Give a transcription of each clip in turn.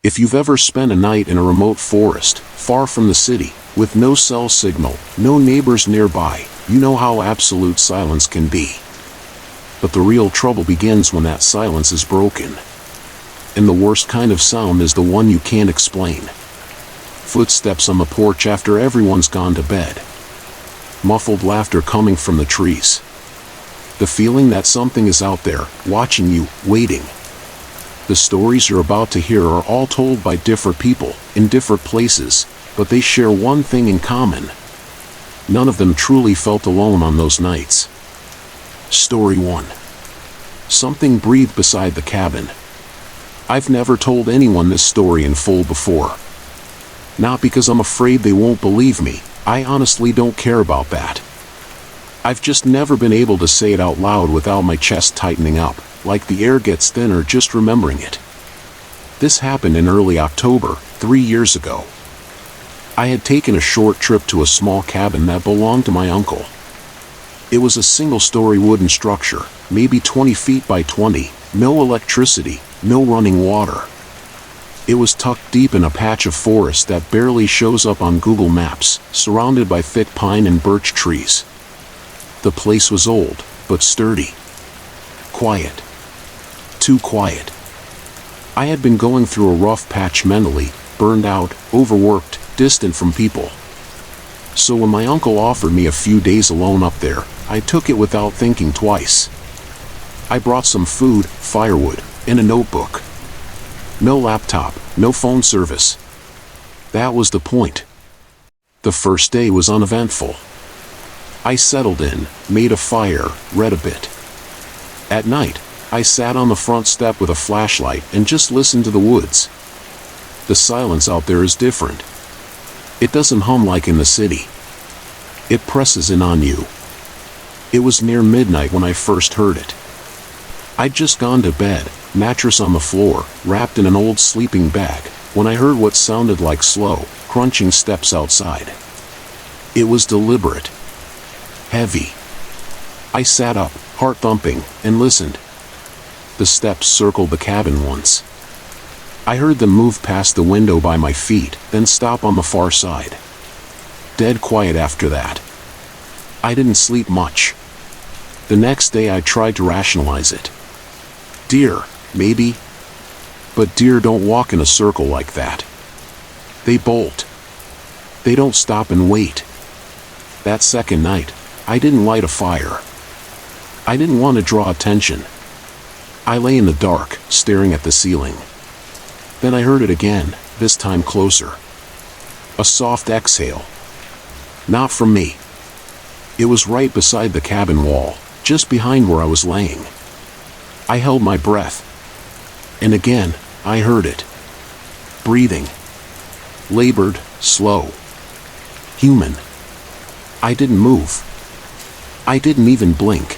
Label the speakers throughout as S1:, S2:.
S1: If you've ever spent a night in a remote forest, far from the city, with no cell signal, no neighbors nearby, you know how absolute silence can be. But the real trouble begins when that silence is broken. And the worst kind of sound is the one you can't explain. Footsteps on the porch after everyone's gone to bed. Muffled laughter coming from the trees. The feeling that something is out there, watching you, waiting. The stories you're about to hear are all told by different people, in different places, but they share one thing in common. None of them truly felt alone on those nights. Story 1. Something breathed beside the cabin. I've never told anyone this story in full before. Not because I'm afraid they won't believe me, I honestly don't care about that. I've just never been able to say it out loud without my chest tightening up, like the air gets thinner just remembering it. This happened in early October, 3 years ago. I had taken a short trip to a small cabin that belonged to my uncle. It was a single-story wooden structure, maybe 20 feet by 20, no electricity, no running water. It was tucked deep in a patch of forest that barely shows up on Google Maps, surrounded by thick pine and birch trees. The place was old, but sturdy. Quiet. Too quiet. I had been going through a rough patch mentally, burned out, overworked, distant from people. So when my uncle offered me a few days alone up there, I took it without thinking twice. I brought some food, firewood, and a notebook. No laptop, no phone service. That was the point. The first day was uneventful. I settled in, made a fire, read a bit. At night, I sat on the front step with a flashlight and just listened to the woods. The silence out there is different. It doesn't hum like in the city. It presses in on you. It was near midnight when I first heard it. I'd just gone to bed, mattress on the floor, wrapped in an old sleeping bag, when I heard what sounded like slow, crunching steps outside. It was deliberate. Heavy. I sat up, heart thumping, and listened. The steps circled the cabin once. I heard them move past the window by my feet, then stop on the far side. Dead quiet after that. I didn't sleep much. The next day I tried to rationalize it. Deer, maybe. But deer don't walk in a circle like that. They bolt. They don't stop and wait. That second night, I didn't light a fire. I didn't want to draw attention. I lay in the dark, staring at the ceiling. Then I heard it again, this time closer. A soft exhale. Not from me. It was right beside the cabin wall, just behind where I was laying. I held my breath. And again, I heard it. Breathing. Labored, slow. Human. I didn't move. I didn't even blink.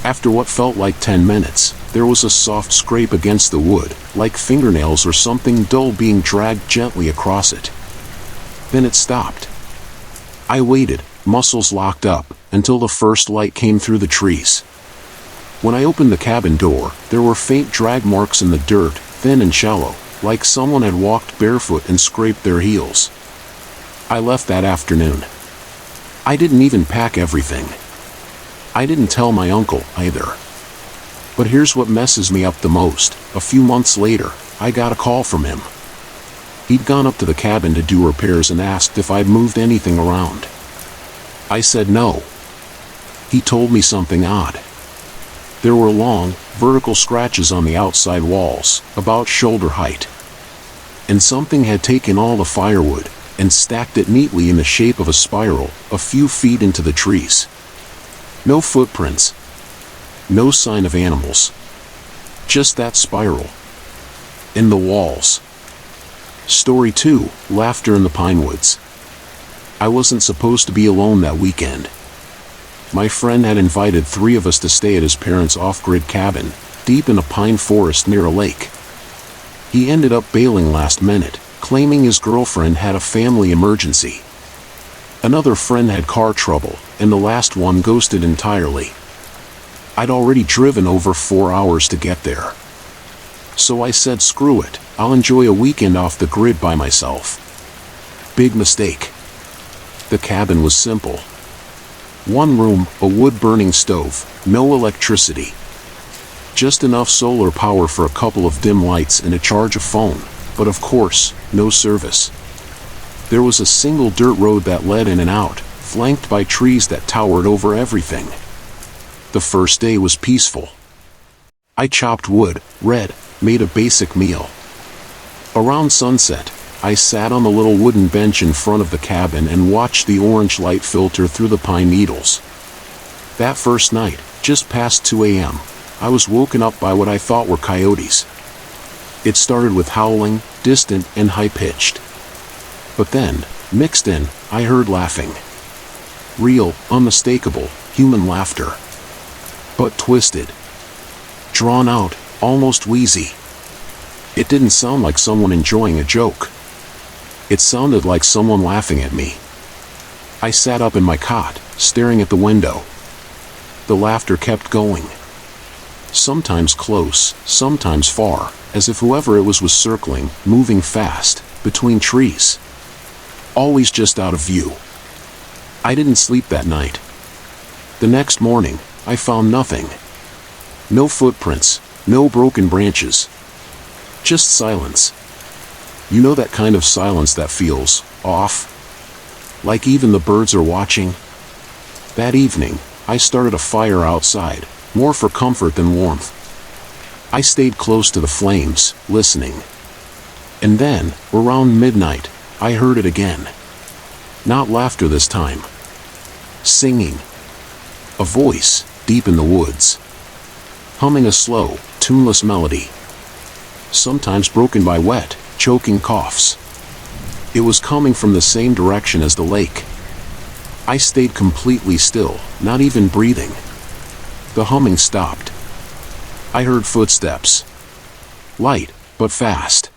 S1: After what felt like 10 minutes, there was a soft scrape against the wood, like fingernails or something dull being dragged gently across it. Then it stopped. I waited, muscles locked up, until the first light came through the trees. When I opened the cabin door, there were faint drag marks in the dirt, thin and shallow, like someone had walked barefoot and scraped their heels. I left that afternoon. I didn't even pack everything. I didn't tell my uncle, either. But here's what messes me up the most. A few months later, I got a call from him. He'd gone up to the cabin to do repairs and asked if I'd moved anything around. I said no. He told me something odd. There were long, vertical scratches on the outside walls, about shoulder height. And something had taken all the firewood, and stacked it neatly in the shape of a spiral, a few feet into the trees. No footprints. No sign of animals. Just that spiral. In the walls. Story 2, laughter in the pine woods. I wasn't supposed to be alone that weekend. My friend had invited 3 of us to stay at his parents' off-grid cabin, deep in a pine forest near a lake. He ended up bailing last minute, claiming his girlfriend had a family emergency. Another friend had car trouble, and the last one ghosted entirely. I'd already driven over 4 hours to get there. So I said screw it, I'll enjoy a weekend off the grid by myself. Big mistake. The cabin was simple. One room, a wood-burning stove, no electricity. Just enough solar power for a couple of dim lights and a charge of phone, but of course, no service. There was a single dirt road that led in and out, flanked by trees that towered over everything. The first day was peaceful. I chopped wood, read, made a basic meal. Around sunset, I sat on the little wooden bench in front of the cabin and watched the orange light filter through the pine needles. That first night, just past 2 a.m., I was woken up by what I thought were coyotes. It started with howling, distant and high-pitched. But then, mixed in, I heard laughing. Real, unmistakable, human laughter. But twisted. Drawn out, almost wheezy. It didn't sound like someone enjoying a joke. It sounded like someone laughing at me. I sat up in my cot, staring at the window. The laughter kept going. Sometimes close, sometimes far, as if whoever it was circling, moving fast, between trees. Always just out of view. I didn't sleep that night. The next morning, I found nothing. No footprints, no broken branches. Just silence. You know that kind of silence that feels off? Like even the birds are watching? That evening, I started a fire outside, more for comfort than warmth. I stayed close to the flames, listening. And then, around midnight, I heard it again. Not laughter this time. Singing. A voice, deep in the woods. Humming a slow, tuneless melody. Sometimes broken by wet, choking coughs. It was coming from the same direction as the lake. I stayed completely still, not even breathing. The humming stopped. I heard footsteps. Light, but fast.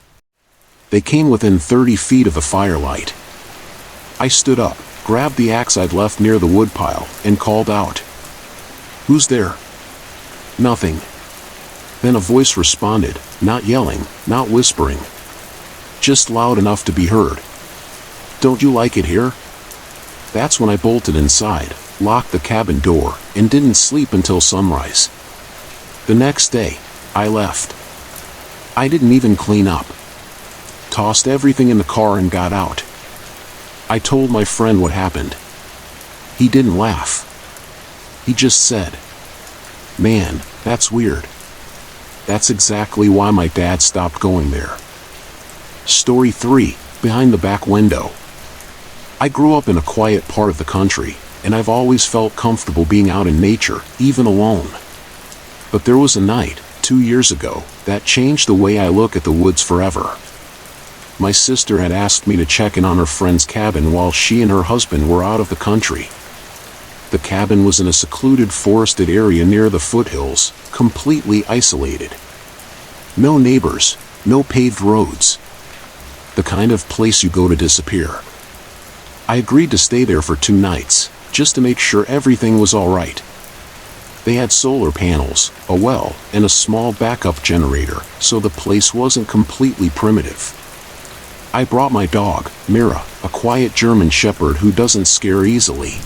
S1: They came within 30 feet of the firelight. I stood up, grabbed the axe I'd left near the woodpile, and called out. "Who's there?" Nothing. Then a voice responded, not yelling, not whispering. Just loud enough to be heard. "Don't you like it here?" That's when I bolted inside, locked the cabin door, and didn't sleep until sunrise. The next day, I left. I didn't even clean up. Tossed everything in the car and got out. I told my friend what happened. He didn't laugh. He just said, "Man, that's weird. That's exactly why my dad stopped going there." Story 3, Behind the Back Window. I grew up in a quiet part of the country, and I've always felt comfortable being out in nature, even alone. But there was a night, 2 years ago, that changed the way I look at the woods forever. My sister had asked me to check in on her friend's cabin while she and her husband were out of the country. The cabin was in a secluded forested area near the foothills, completely isolated. No neighbors, no paved roads. The kind of place you go to disappear. I agreed to stay there for 2 nights, just to make sure everything was all right. They had solar panels, a well, and a small backup generator, so the place wasn't completely primitive. I brought my dog, Mira, a quiet German shepherd who doesn't scare easily.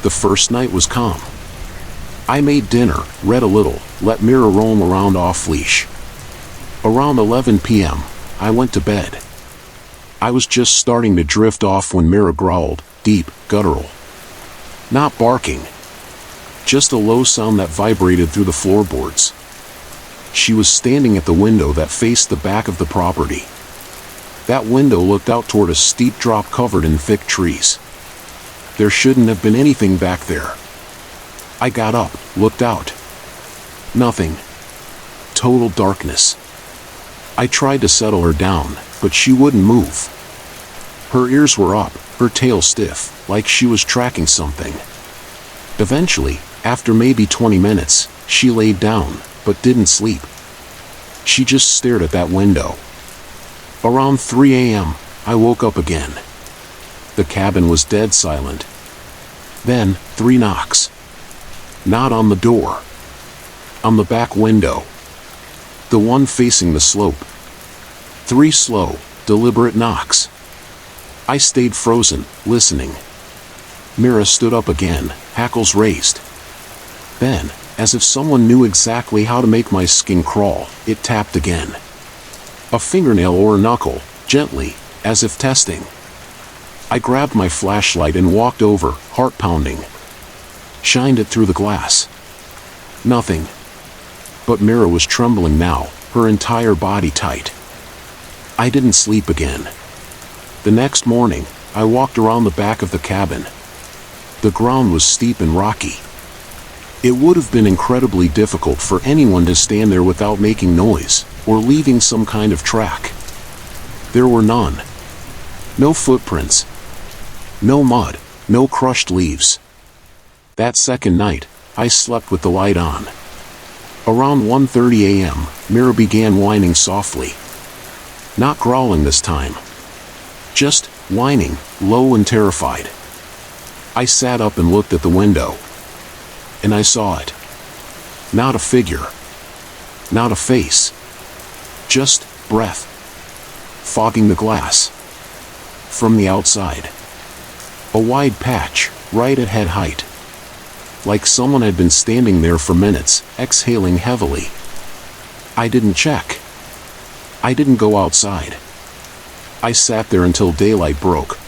S1: The first night was calm. I made dinner, read a little, let Mira roam around off-leash. Around 11 p.m., I went to bed. I was just starting to drift off when Mira growled, deep, guttural. Not barking. Just a low sound that vibrated through the floorboards. She was standing at the window that faced the back of the property. That window looked out toward a steep drop covered in thick trees. There shouldn't have been anything back there. I got up, looked out. Nothing. Total darkness. I tried to settle her down, but she wouldn't move. Her ears were up, her tail stiff, like she was tracking something. Eventually, after maybe 20 minutes, she laid down, but didn't sleep. She just stared at that window. Around 3 a.m., I woke up again. The cabin was dead silent. Then, 3 knocks. Not on the door. On the back window. The one facing the slope. 3 slow, deliberate knocks. I stayed frozen, listening. Mira stood up again, hackles raised. Then, as if someone knew exactly how to make my skin crawl, it tapped again. A fingernail or a knuckle, gently, as if testing. I grabbed my flashlight and walked over, heart pounding. Shined it through the glass. Nothing. But Mira was trembling now, her entire body tight. I didn't sleep again. The next morning, I walked around the back of the cabin. The ground was steep and rocky. It would have been incredibly difficult for anyone to stand there without making noise, or leaving some kind of track. There were none. No footprints. No mud, no crushed leaves. That second night, I slept with the light on. Around 1:30 a.m., Mira began whining softly. Not growling this time. Just whining, low and terrified. I sat up and looked at the window. And I saw it. Not a figure. Not a face. Just breath. Fogging the glass. From the outside. A wide patch, right at head height. Like someone had been standing there for minutes, exhaling heavily. I didn't check. I didn't go outside. I sat there until daylight broke.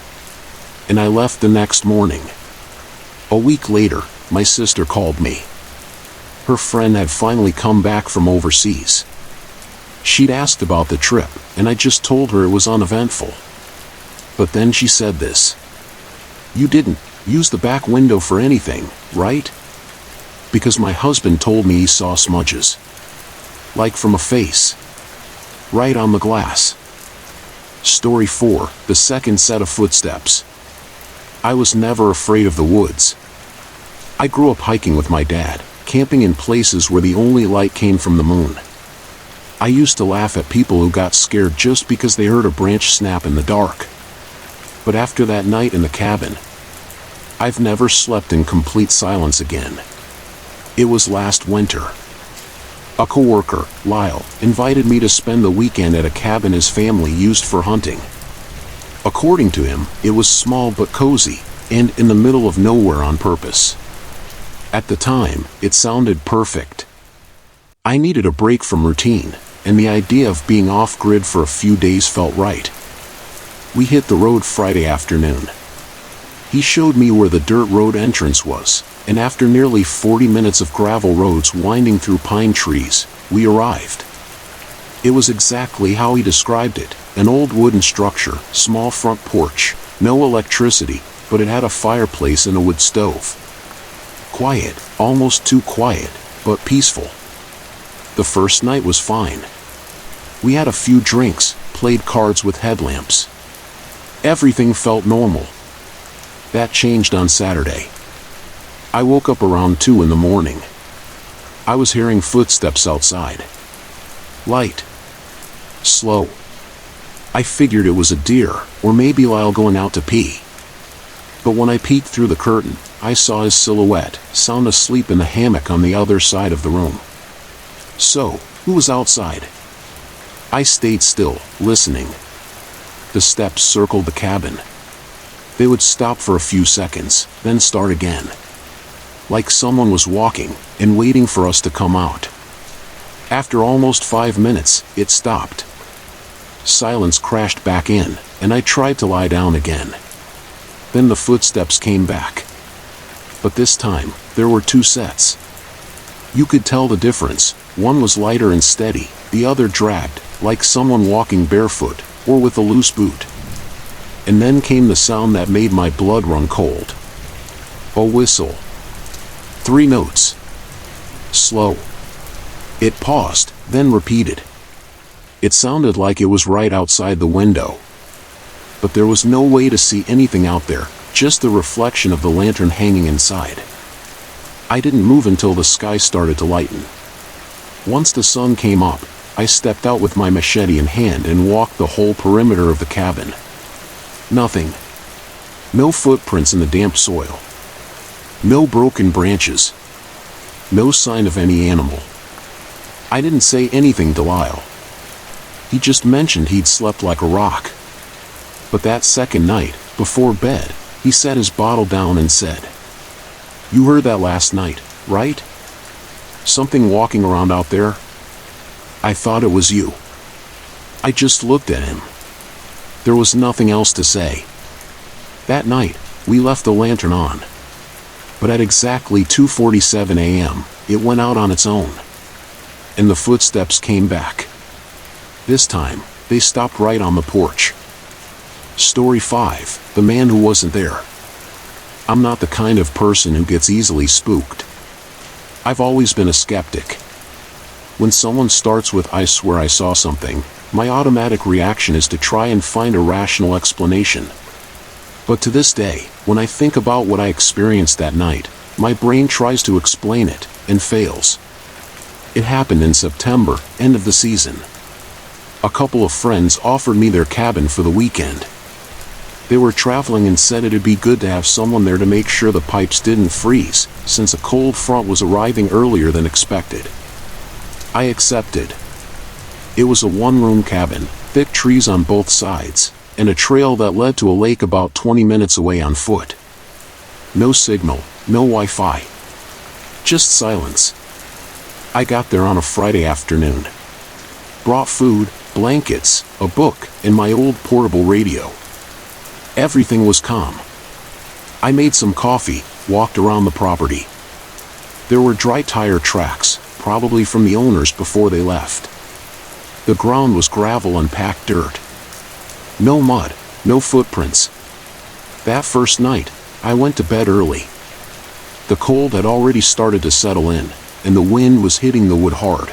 S1: And I left the next morning. A week later, my sister called me. Her friend had finally come back from overseas. She'd asked about the trip, and I just told her it was uneventful. But then she said this. You didn't use the back window for anything, right? Because my husband told me he saw smudges. Like from a face. Right on the glass. Story 4, the second set of footsteps. I was never afraid of the woods. I grew up hiking with my dad, camping in places where the only light came from the moon. I used to laugh at people who got scared just because they heard a branch snap in the dark. But after that night in the cabin, I've never slept in complete silence again. It was last winter. A coworker, Lyle, invited me to spend the weekend at a cabin his family used for hunting. According to him, it was small but cozy, and in the middle of nowhere on purpose. At the time, it sounded perfect. I needed a break from routine, and the idea of being off-grid for a few days felt right. We hit the road Friday afternoon. He showed me where the dirt road entrance was, and after nearly 40 minutes of gravel roads winding through pine trees, we arrived. It was exactly how he described it, an old wooden structure, small front porch, no electricity, but it had a fireplace and a wood stove. Quiet, almost too quiet, but peaceful. The first night was fine. We had a few drinks, played cards with headlamps. Everything felt normal. That changed on Saturday. I woke up around 2 in the morning. I was hearing footsteps outside. Light. Slow. I figured it was a deer, or maybe Lyle going out to pee. But when I peeked through the curtain, I saw his silhouette, sound asleep in the hammock on the other side of the room. So, who was outside? I stayed still, listening. The steps circled the cabin. They would stop for a few seconds, then start again. Like someone was walking, and waiting for us to come out. After almost 5 minutes, it stopped. Silence crashed back in, and I tried to lie down again. Then the footsteps came back. But this time, there were 2 sets. You could tell the difference. One was lighter and steady, the other dragged, like someone walking barefoot, or with a loose boot. And then came the sound that made my blood run cold. A whistle. 3 notes. Slow. It paused, then repeated. It sounded like it was right outside the window. But there was no way to see anything out there, just the reflection of the lantern hanging inside. I didn't move until the sky started to lighten. Once the sun came up, I stepped out with my machete in hand and walked the whole perimeter of the cabin. Nothing. No footprints in the damp soil. No broken branches. No sign of any animal. I didn't say anything to Lyle. He just mentioned he'd slept like a rock. But that second night, before bed, he set his bottle down and said, "You heard that last night, right? Something walking around out there? I thought it was you." I just looked at him. There was nothing else to say. That night, we left the lantern on. But at exactly 2:47 a.m., it went out on its own. And the footsteps came back. This time, they stopped right on the porch. Story 5, The Man Who Wasn't There. I'm not the kind of person who gets easily spooked. I've always been a skeptic. When someone starts with "I swear I saw something," my automatic reaction is to try and find a rational explanation. But to this day, when I think about what I experienced that night, my brain tries to explain it, and fails. It happened in September, end of the season. A couple of friends offered me their cabin for the weekend. They were traveling and said it'd be good to have someone there to make sure the pipes didn't freeze, since a cold front was arriving earlier than expected. I accepted. It was a one-room cabin, thick trees on both sides, and a trail that led to a lake about 20 minutes away on foot. No signal, no Wi-Fi. Just silence. I got there on a Friday afternoon. Brought food, blankets, a book, and my old portable radio. Everything was calm. I made some coffee, walked around the property. There were dry tire tracks, probably from the owners before they left. The ground was gravel and packed dirt. No mud, no footprints. That first night, I went to bed early. The cold had already started to settle in, and the wind was hitting the wood hard.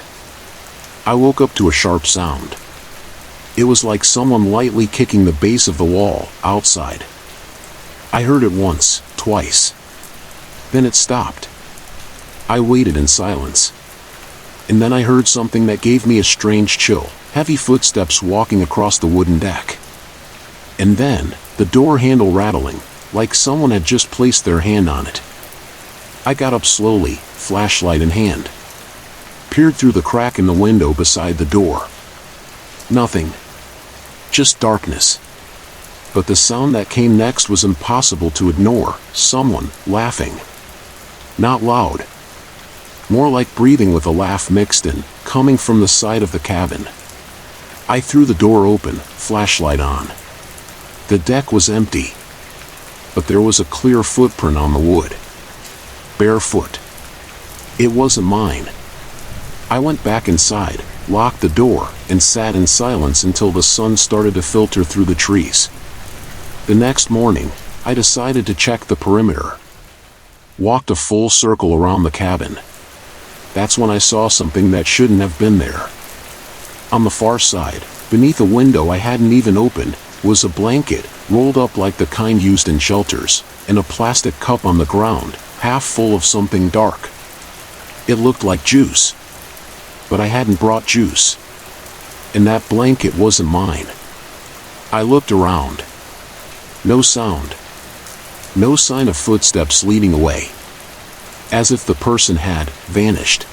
S1: I woke up to a sharp sound. It was like someone lightly kicking the base of the wall, outside. I heard it once, twice. Then it stopped. I waited in silence. And then I heard something that gave me a strange chill, heavy footsteps walking across the wooden deck. And then, the door handle rattling, like someone had just placed their hand on it. I got up slowly, flashlight in hand. Peered through the crack in the window beside the door. Nothing. Just darkness. But the sound that came next was impossible to ignore, someone laughing. Not loud. More like breathing with a laugh mixed in, coming from the side of the cabin. I threw the door open, flashlight on. The deck was empty. But there was a clear footprint on the wood. Barefoot. It wasn't mine. I went back inside, locked the door, and sat in silence until the sun started to filter through the trees. The next morning, I decided to check the perimeter. Walked a full circle around the cabin. That's when I saw something that shouldn't have been there. On the far side, beneath a window I hadn't even opened, was a blanket, rolled up like the kind used in shelters, and a plastic cup on the ground, half full of something dark. It looked like juice. But I hadn't brought juice. And that blanket wasn't mine. I looked around. No sound. No sign of footsteps leading away. As if the person had vanished.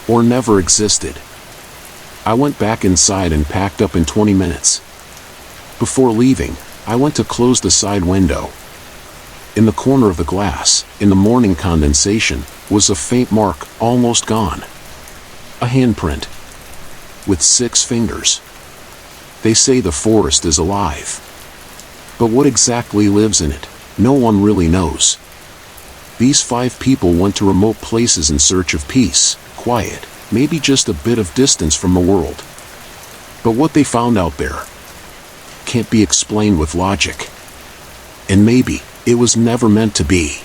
S1: Or never existed. I went back inside and packed up in 20 minutes. Before leaving, I went to close the side window. In the corner of the glass, in the morning condensation, was a faint mark, almost gone. A handprint. With 6 fingers. They say the forest is alive. But what exactly lives in it, no one really knows. These 5 people went to remote places in search of peace, quiet, maybe just a bit of distance from the world. But what they found out there can't be explained with logic. And maybe it was never meant to be.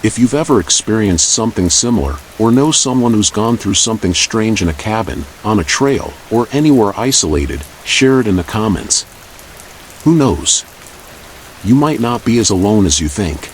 S1: If you've ever experienced something similar, or know someone who's gone through something strange in a cabin, on a trail, or anywhere isolated, share it in the comments. Who knows? You might not be as alone as you think.